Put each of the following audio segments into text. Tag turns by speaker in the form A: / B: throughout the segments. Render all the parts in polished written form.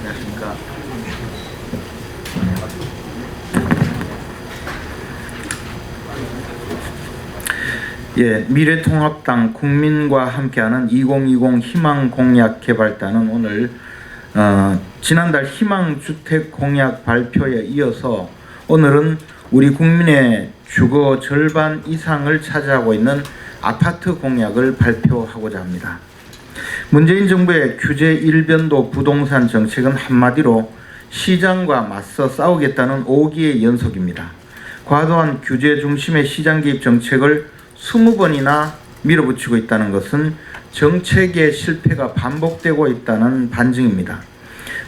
A: 안녕하십니까. 예, 미래통합당 국민과 함께하는 2020 희망공약개발단은 오늘 지난달 희망주택 공약 발표에 이어서 오늘은 우리 국민의 주거 절반 이상을 차지하고 있는 아파트 공약을 발표하고자 합니다. 문재인 정부의 규제 일변도 부동산 정책은 한마디로 시장과 맞서 싸우겠다는 5기의 연속입니다. 과도한 규제 중심의 시장 개입 정책을 20번이나 밀어붙이고 있다는 것은 정책의 실패가 반복되고 있다는 반증입니다.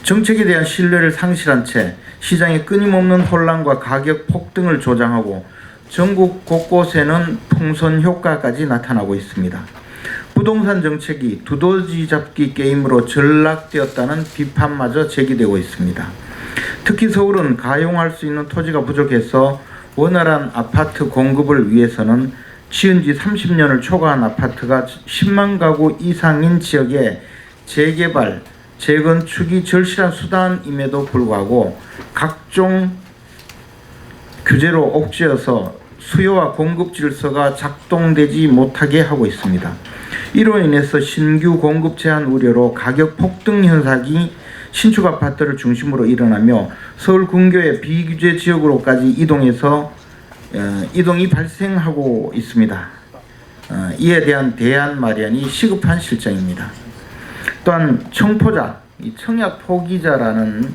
A: 정책에 대한 신뢰를 상실한 채 시장의 끊임없는 혼란과 가격 폭등을 조장하고 전국 곳곳에는 풍선 효과까지 나타나고 있습니다. 부동산 정책이 두더지 잡기 게임으로 전락되었다는 비판마저 제기되고 있습니다. 특히 서울은 가용할 수 있는 토지가 부족해서 원활한 아파트 공급을 위해서는 지은 지 30년을 초과한 아파트가 10만 가구 이상인 지역에 재개발, 재건축이 절실한 수단임에도 불구하고 각종 규제로 옥죄어서 수요와 공급 질서가 작동되지 못하게 하고 있습니다. 이로 인해서 신규 공급 제한 우려로 가격 폭등 현상이 신축 아파트를 중심으로 일어나며 서울 근교의 비규제 지역으로까지 이동이 발생하고 있습니다. 이에 대한 대안 마련이 시급한 실정입니다. 또한 청포자, 청약 포기자라는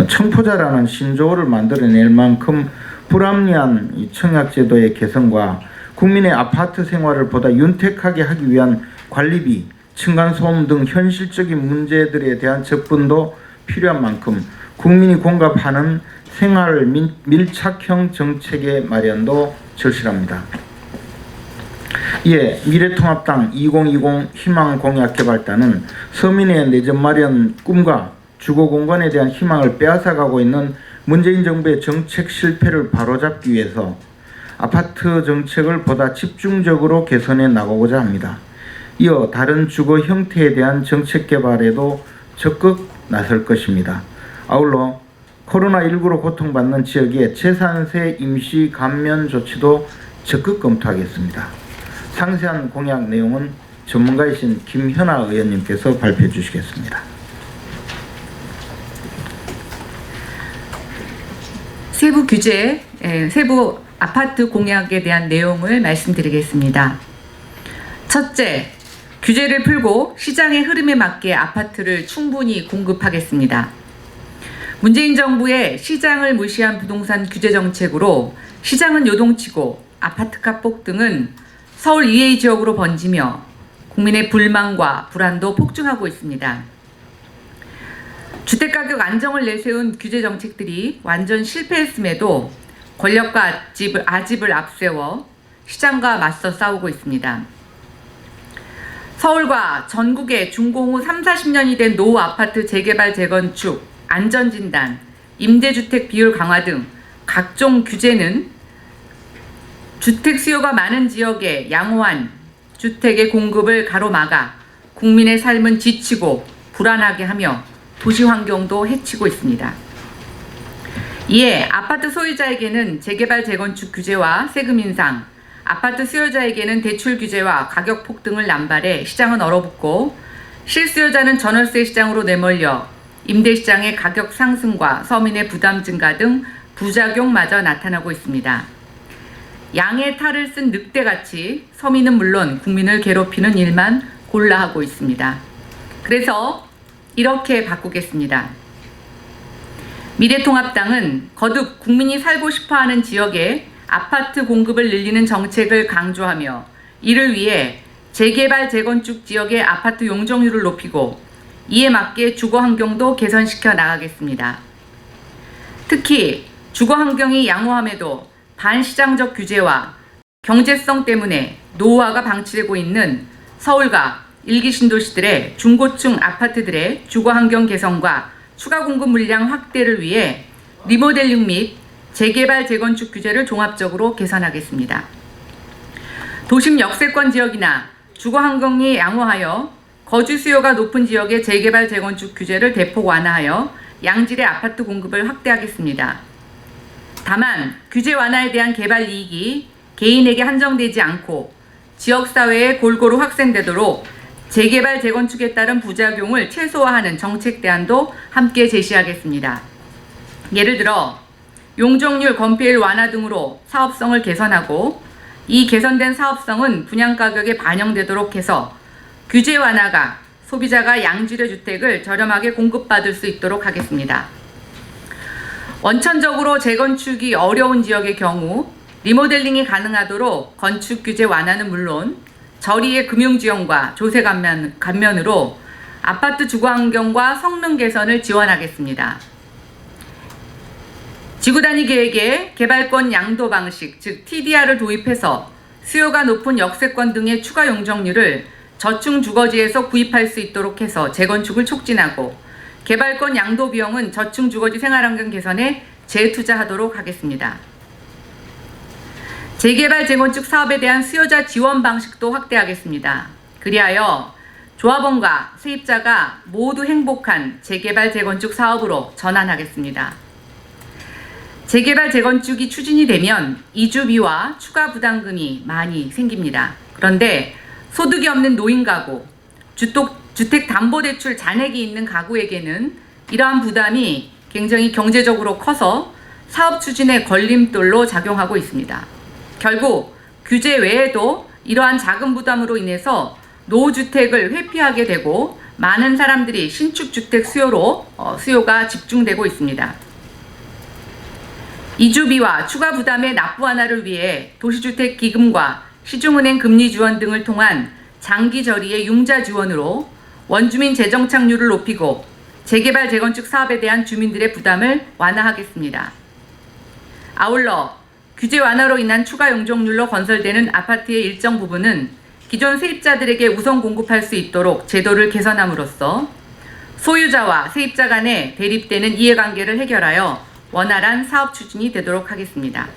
A: 청포자라는 신조어를 만들어낼 만큼 불합리한 청약제도의 개선과 국민의 아파트 생활을 보다 윤택하게 하기 위한 관리비, 층간소음 등 현실적인 문제들에 대한 접근도 필요한 만큼 국민이 공감하는 생활 밀착형 정책의 마련도 절실합니다. 이에 미래통합당 2020 희망공약개발단은 서민의 내집 마련 꿈과 주거공간에 대한 희망을 빼앗아가고 있는 문재인 정부의 정책 실패를 바로잡기 위해서 아파트 정책을 보다 집중적으로 개선해 나가고자 합니다. 이어 다른 주거 형태에 대한 정책 개발에도 적극 나설 것입니다. 아울러 코로나19로 고통받는 지역의 재산세 임시 감면 조치도 적극 검토하겠습니다. 상세한 공약 내용은 전문가이신 김현아 의원님께서 발표해 주시겠습니다.
B: 세부 규제, 세부 아파트 공약에 대한 내용을 말씀드리겠습니다. 첫째, 규제를 풀고 시장의 흐름에 맞게 아파트를 충분히 공급하겠습니다. 문재인 정부의 시장을 무시한 부동산 규제 정책으로 시장은 요동치고 아파트값 폭등은 서울 이외의 지역으로 번지며 국민의 불만과 불안도 폭증하고 있습니다. 주택가격 안정을 내세운 규제 정책들이 완전 실패했음에도 권력과 아집을 앞세워 시장과 맞서 싸우고 있습니다. 서울과 전국의 준공후 30-40년이 된 노후 아파트 재개발 재건축, 안전진단, 임대주택 비율 강화 등 각종 규제는 주택 수요가 많은 지역에 양호한 주택의 공급을 가로막아 국민의 삶은 지치고 불안하게 하며 도시 환경도 해치고 있습니다. 이에 아파트 소유자에게는 재개발 재건축 규제와 세금 인상, 아파트 수요자에게는 대출 규제와 가격 폭등을 남발해 시장은 얼어붙고 실수요자는 전월세 시장으로 내몰려 임대시장의 가격 상승과 서민의 부담 증가 등 부작용마저 나타나고 있습니다. 양의 탈을 쓴 늑대같이 서민은 물론 국민을 괴롭히는 일만 골라 하고 있습니다. 그래서 이렇게 바꾸겠습니다. 미래통합당은 거듭 국민이 살고 싶어하는 지역에 아파트 공급을 늘리는 정책을 강조하며 이를 위해 재개발 재건축 지역의 아파트 용적률을 높이고 이에 맞게 주거 환경도 개선시켜 나가겠습니다. 특히 주거 환경이 양호함에도 반시장적 규제와 경제성 때문에 노후화가 방치되고 있는 서울과 일기 신도시들의 중고층 아파트들의 주거 환경 개선과 추가 공급 물량 확대를 위해 리모델링 및 재개발 재건축 규제를 종합적으로 개선하겠습니다. 도심 역세권 지역이나 주거 환경이 양호하여 거주 수요가 높은 지역의 재개발 재건축 규제를 대폭 완화하여 양질의 아파트 공급을 확대하겠습니다. 다만 규제 완화에 대한 개발 이익이 개인에게 한정되지 않고 지역사회에 골고루 확산되도록 재개발 재건축에 따른 부작용을 최소화하는 정책 대안도 함께 제시하겠습니다. 예를 들어 용적률 건폐율 완화 등으로 사업성을 개선하고 이 개선된 사업성은 분양가격에 반영되도록 해서 규제 완화가 소비자가 양질의 주택을 저렴하게 공급받을 수 있도록 하겠습니다. 원천적으로 재건축이 어려운 지역의 경우 리모델링이 가능하도록 건축 규제 완화는 물론 저리의 금융 지원과 조세 감면으로 아파트 주거 환경과 성능 개선을 지원하겠습니다. 지구 단위 계획에 개발권 양도 방식, 즉 TDR을 도입해서 수요가 높은 역세권 등의 추가 용적률을 저층 주거지에서 구입할 수 있도록 해서 재건축을 촉진하고 개발권 양도 비용은 저층 주거지 생활환경 개선에 재투자하도록 하겠습니다. 재개발 재건축 사업에 대한 수요자 지원 방식도 확대하겠습니다. 그리하여 조합원과 세입자가 모두 행복한 재개발 재건축 사업으로 전환하겠습니다. 재개발 재건축이 추진이 되면 이주비와 추가 부담금이 많이 생깁니다. 그런데 소득이 없는 노인 가구, 주택담보대출 잔액이 있는 가구에게는 이러한 부담이 굉장히 경제적으로 커서 사업 추진의 걸림돌로 작용하고 있습니다. 결국 규제 외에도 이러한 자금 부담으로 인해서 노후주택을 회피하게 되고 많은 사람들이 신축주택 수요가 집중되고 있습니다. 이주비와 추가 부담의 납부 완화를 위해 도시주택기금과 시중은행 금리 지원 등을 통한 장기 저리의 융자 지원으로 원주민 재정 착률을 높이고 재개발 재건축 사업에 대한 주민들의 부담을 완화하겠습니다. 아울러 규제 완화로 인한 추가 용적률로 건설되는 아파트의 일정 부분은 기존 세입자들에게 우선 공급할 수 있도록 제도를 개선함으로써 소유자와 세입자 간의 대립되는 이해관계를 해결하여 원활한 사업 추진이 되도록 하겠습니다.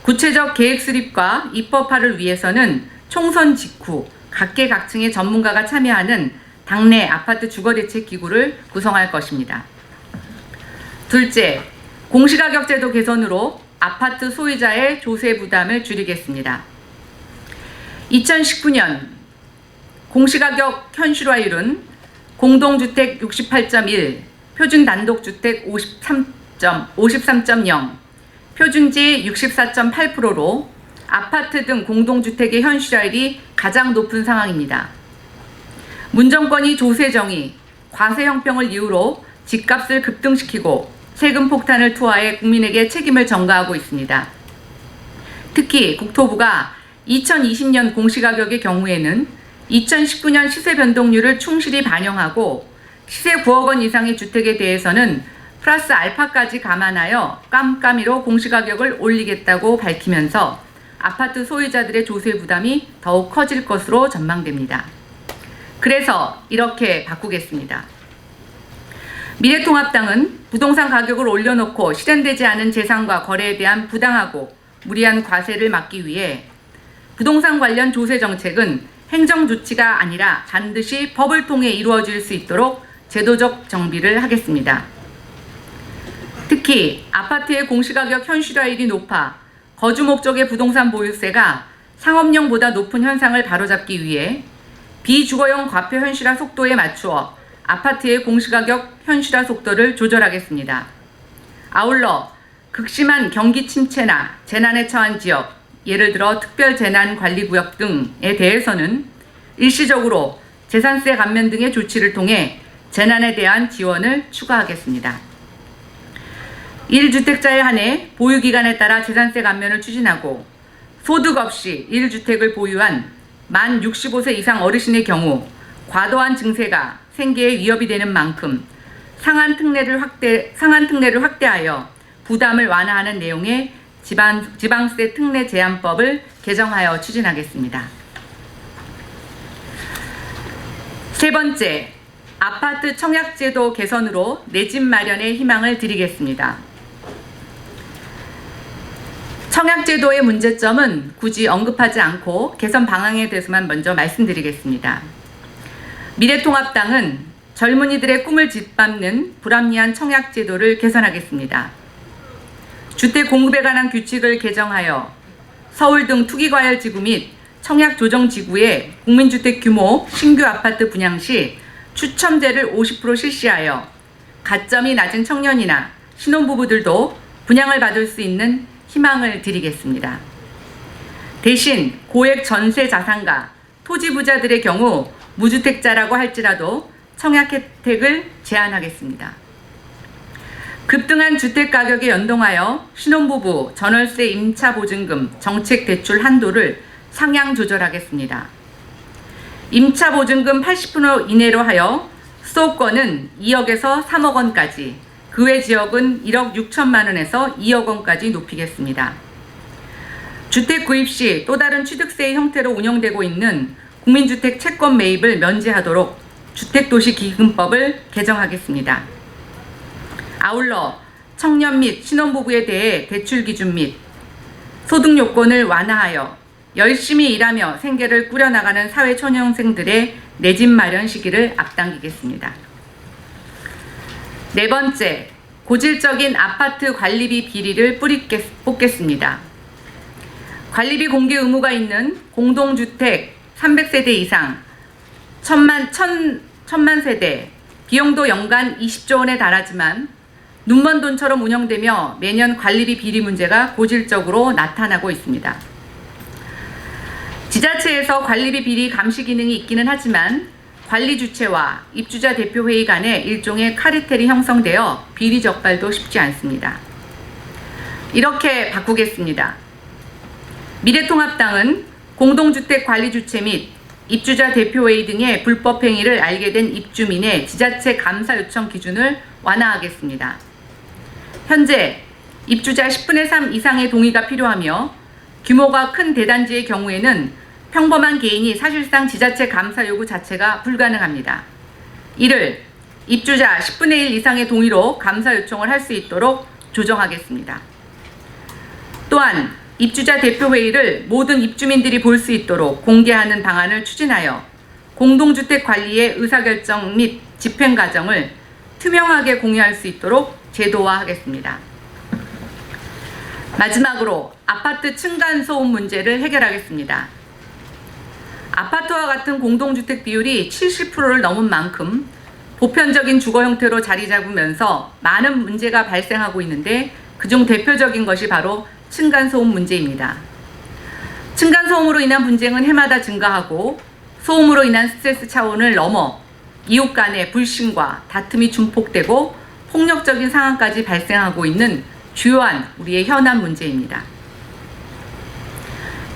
B: 구체적 계획 수립과 입법화를 위해서는 총선 직후 각계각층의 전문가가 참여하는 당내 아파트 주거대책기구를 구성할 것입니다. 둘째, 공시가격 제도 개선으로 아파트 소유자의 조세 부담을 줄이겠습니다. 2019년 공시가격 현실화율은 공동주택 68.1, 표준 단독주택 53.0, 표준지 64.8%로 아파트 등 공동주택의 현실화율이 가장 높은 상황입니다. 문정권이 조세 정의, 과세 형평을 이유로 집값을 급등시키고 세금 폭탄을 투하해 국민에게 책임을 전가하고 있습니다. 특히 국토부가 2020년 공시가격의 경우에는 2019년 시세 변동률을 충실히 반영하고 시세 9억 원 이상의 주택에 대해서는 플러스 알파까지 감안하여 깜깜이로 공시가격을 올리겠다고 밝히면서 아파트 소유자들의 조세 부담이 더욱 커질 것으로 전망됩니다. 그래서 이렇게 바꾸겠습니다. 미래통합당은 부동산 가격을 올려놓고 실현되지 않은 재산과 거래에 대한 부당하고 무리한 과세를 막기 위해 부동산 관련 조세 정책은 행정 조치가 아니라 반드시 법을 통해 이루어질 수 있도록 제도적 정비를 하겠습니다. 특히 아파트의 공시가격 현실화율이 높아 거주 목적의 부동산 보유세가 상업용보다 높은 현상을 바로잡기 위해 비주거용 과표 현실화 속도에 맞추어 아파트의 공시가격 현실화 속도를 조절하겠습니다. 아울러 극심한 경기 침체나 재난에 처한 지역, 예를 들어 특별재난관리구역 등에 대해서는 일시적으로 재산세 감면 등의 조치를 통해 재난에 대한 지원을 추가하겠습니다. 1주택자에 한해 보유기간에 따라 재산세 감면을 추진하고 소득 없이 1주택을 보유한 만 65세 이상 어르신의 경우 과도한 증세가 생계에 위협이 되는 만큼 상한 특례를 확대하여 부담을 완화하는 내용의 지방세 특례 제한법을 개정하여 추진하겠습니다. 세 번째, 아파트 청약제도 개선으로 내 집 마련에 희망을 드리겠습니다. 청약제도의 문제점은 굳이 언급하지 않고 개선 방향에 대해서만 먼저 말씀드리겠습니다. 미래통합당은 젊은이들의 꿈을 짓밟는 불합리한 청약제도를 개선하겠습니다. 주택 공급에 관한 규칙을 개정하여 서울 등 투기과열지구 및 청약조정지구의 국민주택 규모 신규 아파트 분양 시 추첨제를 50% 실시하여 가점이 낮은 청년이나 신혼부부들도 분양을 받을 수 있는 희망을 드리겠습니다. 대신 고액 전세 자산가, 토지 부자들의 경우 무주택자라고 할지라도 청약 혜택을 제한하겠습니다. 급등한 주택 가격에 연동하여 신혼부부 전월세 임차 보증금 정책 대출 한도를 상향 조절하겠습니다. 임차 보증금 80% 이내로 하여 수도권은 2억에서 3억 원까지, 그 외 지역은 1억 6천만 원에서 2억 원까지 높이겠습니다. 주택 구입 시 또 다른 취득세의 형태로 운영되고 있는 국민주택 채권 매입을 면제하도록 주택도시기금법을 개정하겠습니다. 아울러 청년 및 신혼부부에 대해 대출 기준 및 소득 요건을 완화하여 열심히 일하며 생계를 꾸려나가는 사회초년생들의 내 집 마련 시기를 앞당기겠습니다. 네 번째, 고질적인 아파트 관리비 비리를 뽑겠습니다. 관리비 공개 의무가 있는 공동주택 300세대 이상 1000만 세대, 비용도 연간 20조 원에 달하지만 눈먼 돈처럼 운영되며 매년 관리비 비리 문제가 고질적으로 나타나고 있습니다. 지자체에서 관리비 비리 감시 기능이 있기는 하지만 관리 주체와 입주자 대표회의 간에 일종의 카르텔이 형성되어 비리 적발도 쉽지 않습니다. 이렇게 바꾸겠습니다. 미래통합당은 공동주택 관리 주체 및 입주자 대표회의 등의 불법 행위를 알게 된 입주민의 지자체 감사 요청 기준을 완화하겠습니다. 현재 입주자 10분의 3 이상의 동의가 필요하며 규모가 큰 대단지의 경우에는 평범한 개인이 사실상 지자체 감사 요구 자체가 불가능합니다. 이를 입주자 10분의 1 이상의 동의로 감사 요청을 할 수 있도록 조정하겠습니다. 또한 입주자 대표회의를 모든 입주민들이 볼 수 있도록 공개하는 방안을 추진하여 공동주택 관리의 의사결정 및 집행 과정을 투명하게 공유할 수 있도록 제도화하겠습니다. 마지막으로 아파트 층간소음 문제를 해결하겠습니다. 아파트와 같은 공동주택 비율이 70%를 넘은 만큼 보편적인 주거 형태로 자리 잡으면서 많은 문제가 발생하고 있는데 그중 대표적인 것이 바로 층간소음 문제입니다. 층간소음으로 인한 분쟁은 해마다 증가하고 소음으로 인한 스트레스 차원을 넘어 이웃 간의 불신과 다툼이 증폭되고 폭력적인 상황까지 발생하고 있는 주요한 우리의 현안 문제입니다.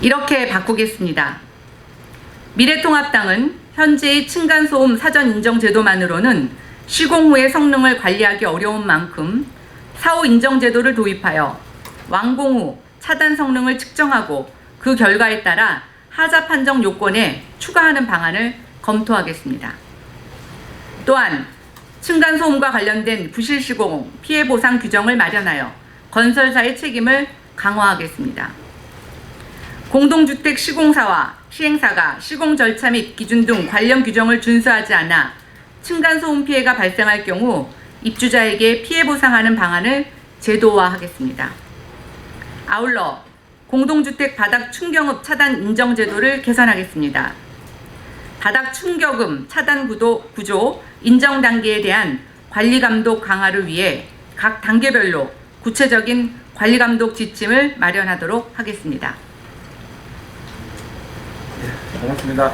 B: 이렇게 바꾸겠습니다. 미래통합당은 현재의 층간소음 사전 인정 제도만으로는 시공 후의 성능을 관리하기 어려운 만큼 사후 인정 제도를 도입하여 완공 후 차단 성능을 측정하고 그 결과에 따라 하자 판정 요건에 추가하는 방안을 검토하겠습니다. 또한 층간소음과 관련된 부실시공 피해 보상 규정을 마련하여 건설사의 책임을 강화하겠습니다. 공동주택 시공사와 시행사가 시공 절차 및 기준 등 관련 규정을 준수하지 않아 층간소음 피해가 발생할 경우 입주자에게 피해 보상하는 방안을 제도화하겠습니다. 아울러 공동주택 바닥 충격음 차단 인정 제도를 개선하겠습니다. 바닥 충격음 차단 구조 인정 단계에 대한 관리 감독 강화를 위해 각 단계별로 구체적인 관리 감독 지침을 마련하도록 하겠습니다.
A: 고맙습니다.